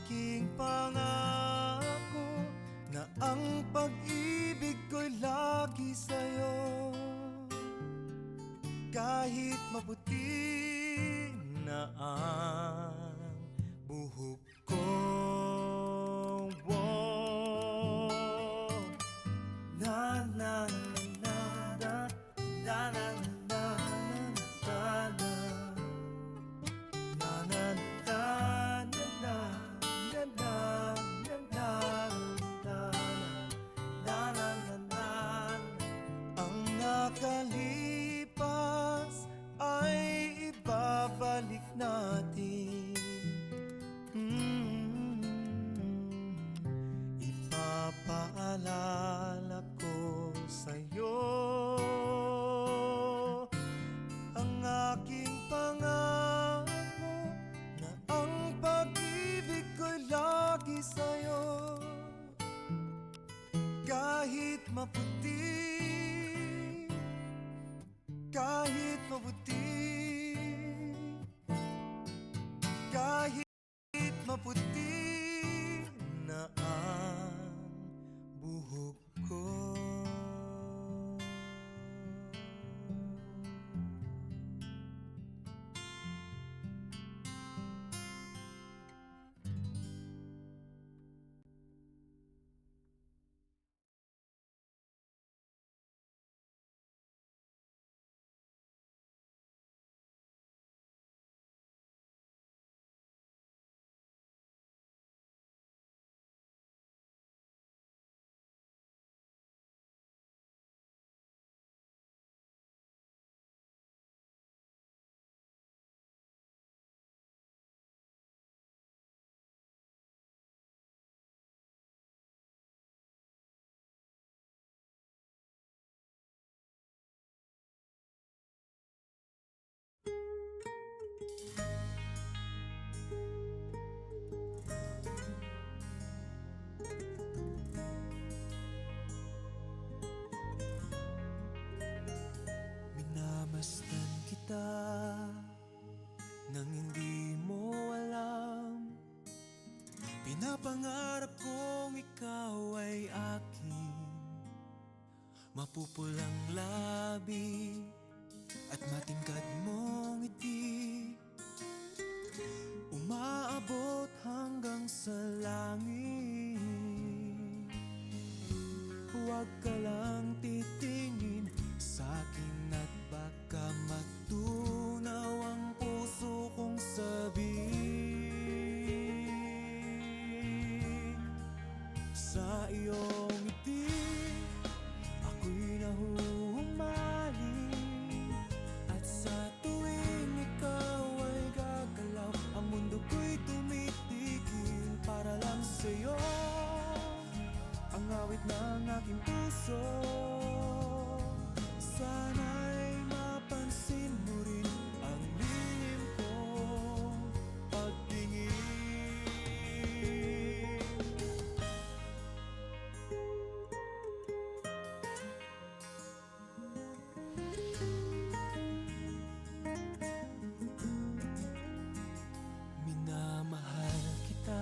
aking pangako na ang pag-ibig ko'y lagi sa'yo. Kahit maputi na ang buhok ko, na na na na na na na na na ang nakalipas ay ibabalik natin. Ipapaalala ko sa'yo ang aking pangako na ang pag-ibig ko'y lagi sa'yo. Kahit maputi, kahit maputi, kahit maputi na ang buhok ko. Minamastang kita nang hindi mo alam. Pinapangarap kong ikaw ay akin. Mapupulang labi at matingkad mong ngiti, umaabot hanggang sa langit. Huwag ka lang titingin sa'kin at baka matunaw ang puso kong sabihin. Sa iyong ngiti ako'y nahuhumaling, at sa tuwing ikaw ay gagalaw, ang mundo ko'y tumitigil para lang sa'yo. Ang awit ng aking puso, sana'y mapansin mo rin ang lihim kong pagtingin. Minamahal kita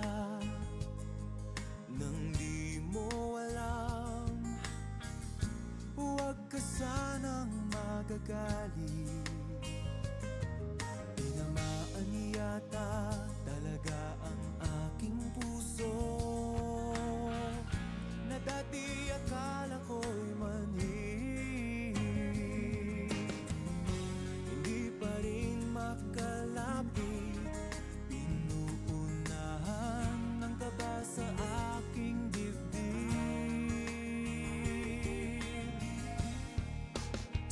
nang di mo alam. Huwag ka sanang magagalit, tinamaan yata talaga ang aking puso, na dati akala ko'y manhid. Hindi pa rin makalapit, pinuunahan ng kaba sa aking dibdib.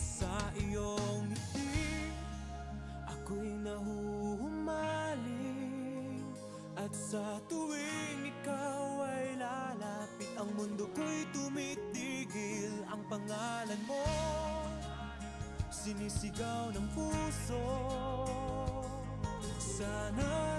Sa iyong ngiti ako'y nahuhumaling, at sa tuwing ikaw ay lalapit, ang mundo ko'y tumitigil. Ang pangalan mo sinisigaw ng puso, sana